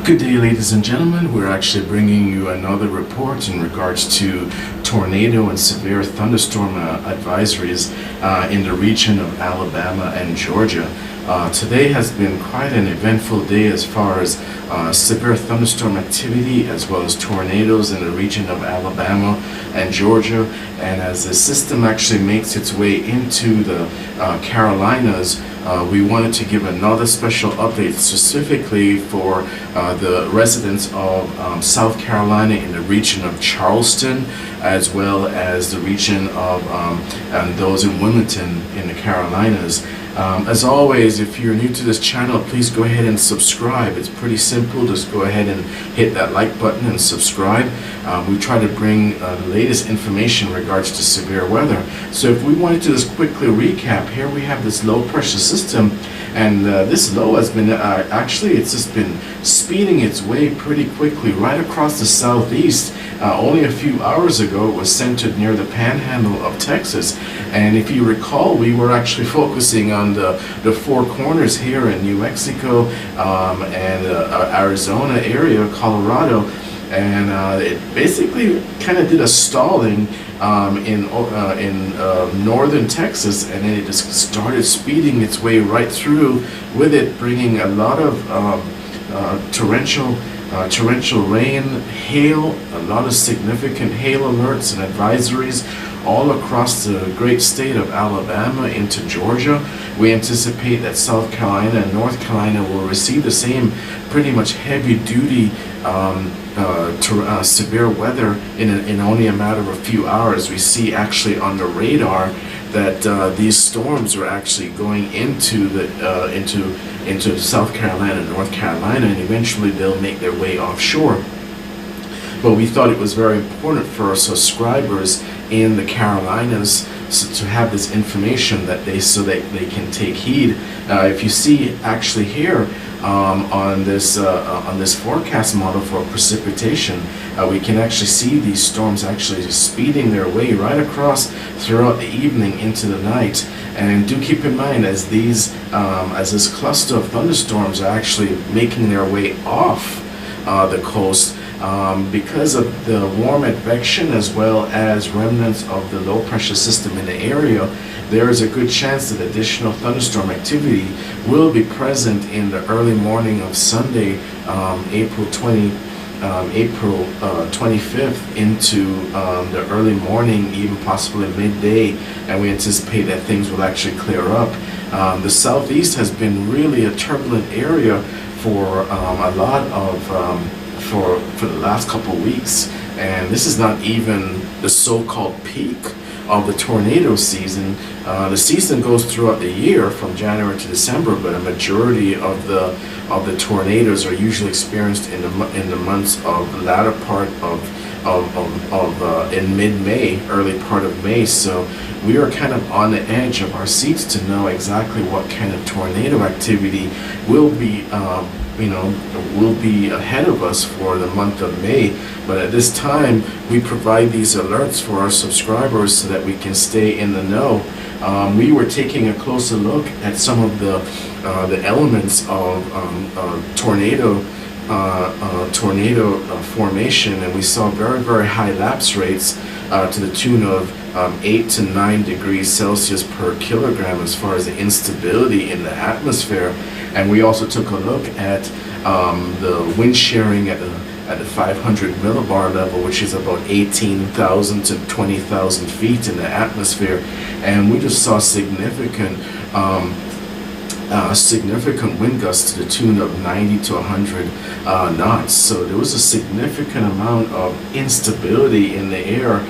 Good day, ladies and gentlemen. We're actually bringing you another report in regards to tornado and severe thunderstorm advisories in the region of Alabama and Georgia. Today has been quite an eventful day as far as severe thunderstorm activity as well as tornadoes in the region of Alabama and Georgia. And as the system actually makes its way into the Carolinas, we wanted to give another special update specifically for the residents of South Carolina in the region of Charleston, as well as the region of and those in Wilmington in the Carolinas. As always, if you're new to this channel, please go ahead and subscribe. It's pretty simple. Just go ahead and hit that like button and subscribe. We try to bring the latest information in regards to severe weather. So if we wanted to just quickly recap, here we have this low pressure system, and this low has been it's just been speeding its way pretty quickly right across the southeast. Only a few hours ago, it was centered near the panhandle of Texas. And if you recall, we were actually focusing on the four corners here in New Mexico and Arizona area, Colorado. And it basically kind of did a stalling in northern Texas, and then it just started speeding its way right through, with it bringing a lot of torrential rain, hail, a lot of significant hail alerts and advisories all across the great state of Alabama into Georgia. We anticipate that South Carolina and North Carolina will receive the same pretty much heavy-duty severe weather in only a matter of a few hours. We see actually on the radar that these storms are actually going into the into South Carolina and North Carolina, and eventually they'll make their way offshore. But we thought it was very important for our subscribers in the Carolinas to have this information so that they can take heed. If you see actually here on this forecast model for precipitation, we can actually see these storms actually speeding their way right across throughout the evening into the night. And do keep in mind, as this cluster of thunderstorms are actually making their way off the coast, because of the warm advection as well as remnants of the low pressure system in the area, there is a good chance that additional thunderstorm activity will be present in the early morning of Sunday, April 25th into the early morning, even possibly midday, and we anticipate that things will actually clear up. The southeast has been really a turbulent area for a lot of for the last couple of weeks, and this is not even the so-called peak of the tornado season. The season goes throughout the year from January to December, but a majority of the tornadoes are usually experienced in the months of the latter part in mid-May, early part of May. So we are kind of on the edge of our seats to know exactly what kind of tornado activity will be ahead of us for the month of May. But at this time, we provide these alerts for our subscribers so that we can stay in the know. We were taking a closer look at some of the elements of tornado formation, and we saw very, very high lapse rates to the tune of 8 to 9 degrees Celsius per kilogram as far as the instability in the atmosphere. And we also took a look at the wind shearing at the 500 millibar level, which is about 18,000 to 20,000 feet in the atmosphere, and we just saw significant wind gusts to the tune of 90 to 100 knots. So there was a significant amount of instability in the air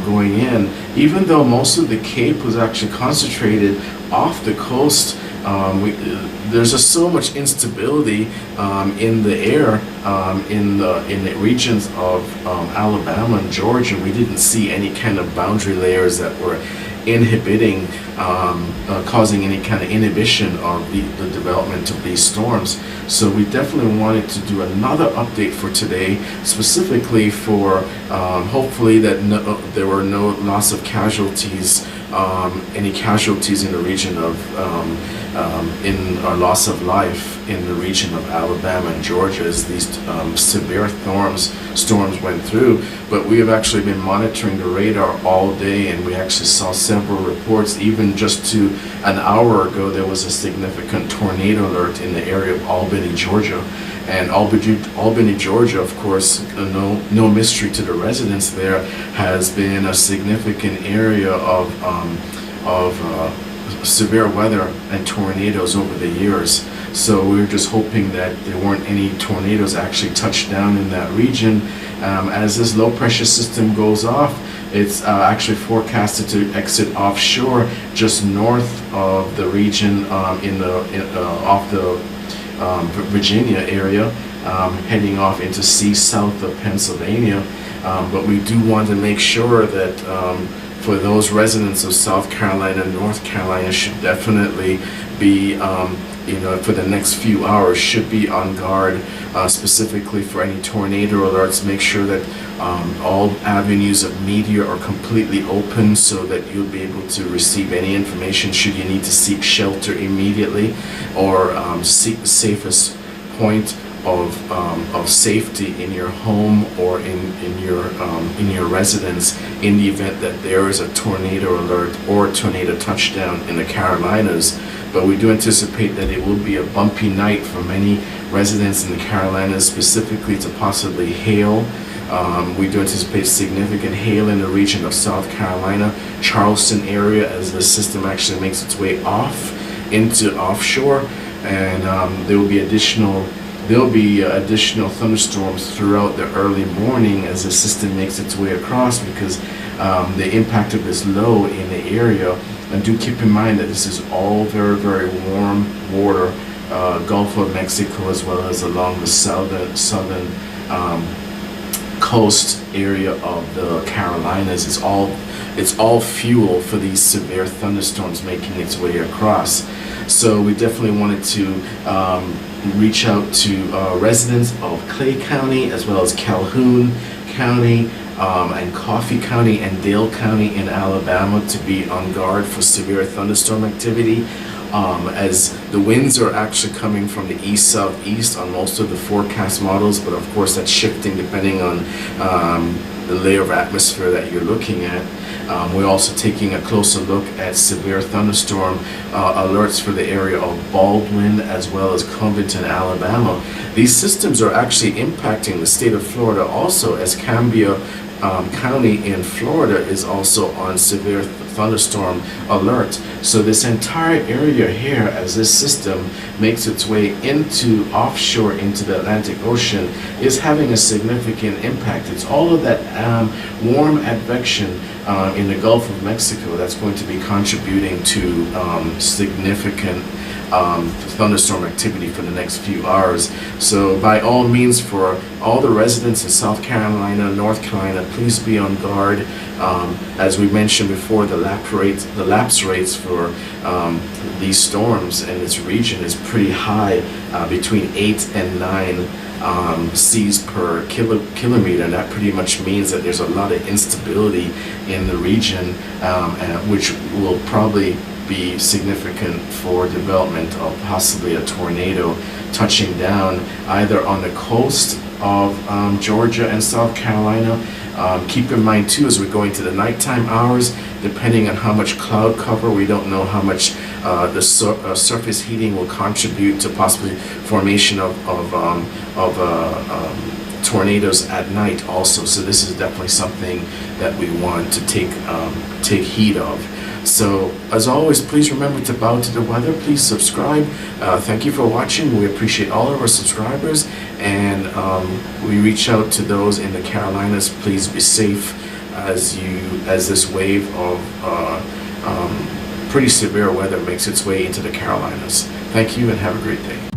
going in. Even though most of the Cape was actually concentrated off the coast, there's just so much instability in the air in the regions of Alabama and Georgia. We didn't see any kind of boundary layers that were inhibiting, causing any kind of inhibition of the development of these storms. So we definitely wanted to do another update for today, specifically for hopefully that there were no loss of casualties, any casualties in the region of in our loss of life in the region of Alabama and Georgia as these severe storms went through. But we have actually been monitoring the radar all day, and we actually saw several reports. Even just to an hour ago, there was a significant tornado alert in the area of Albany, Georgia. And Albany, Georgia, of course, no mystery to the residents there, has been a significant area of severe weather and tornadoes over the years. So we were just hoping that there weren't any tornadoes actually touched down in that region. As this low pressure system goes off, it's actually forecasted to exit offshore just north of the region off the Virginia area, heading off into sea south of Pennsylvania. But we do want to make sure that for those residents of South Carolina and North Carolina should definitely be, for the next few hours, should be on guard, specifically for any tornado alerts. Make sure that all avenues of media are completely open so that you'll be able to receive any information should you need to seek shelter immediately, or seek the safest point of safety in your home or in your residence in the event that there is a tornado alert or a tornado touchdown in the Carolinas. But we do anticipate that it will be a bumpy night for many residents in the Carolinas, specifically to possibly hail. We do anticipate significant hail in the region of South Carolina, Charleston area, as the system actually makes its way off into offshore, and there will be additional thunderstorms throughout the early morning as the system makes its way across, because the impact of this low in the area. And do keep in mind that this is all very, very warm water, Gulf of Mexico, as well as along the southern coast area of the Carolinas. It's all fuel for these severe thunderstorms making its way across. So we definitely wanted to reach out to residents of Clay County, as well as Calhoun County, and Coffee County and Dale County in Alabama, to be on guard for severe thunderstorm activity, as the winds are actually coming from the east-southeast on most of the forecast models, but of course that's shifting depending on the layer of atmosphere that you're looking at. We're also taking a closer look at severe thunderstorm alerts for the area of Baldwin as well as Covington, Alabama. These systems are actually impacting the state of Florida also, as Cambria County in Florida is also on severe thunderstorm alert. So this entire area here, as this system makes its way into offshore into the Atlantic Ocean, is having a significant impact. It's all of that warm advection in the Gulf of Mexico that's going to be contributing to significant thunderstorm activity for the next few hours. So by all means, for all the residents in South Carolina, North Carolina, please be on guard. As we mentioned before, the lapse rates for these storms in this region is pretty high, between 8 and 9 Cs per kilometer, and that pretty much means that there's a lot of instability in the region, which will probably be significant for development of possibly a tornado touching down either on the coast of Georgia and South Carolina. Keep in mind too, as we're going to the nighttime hours, depending on how much cloud cover, we don't know how much the surface heating will contribute to possibly formation of tornadoes at night also. So this is definitely something that we want to take heed of. So as always, please remember to bow to the weather. Please subscribe. Thank you for watching. We appreciate all of our subscribers, and we reach out to those in the Carolinas. Please be safe as this wave of pretty severe weather makes its way into the Carolinas. Thank you and have a great day.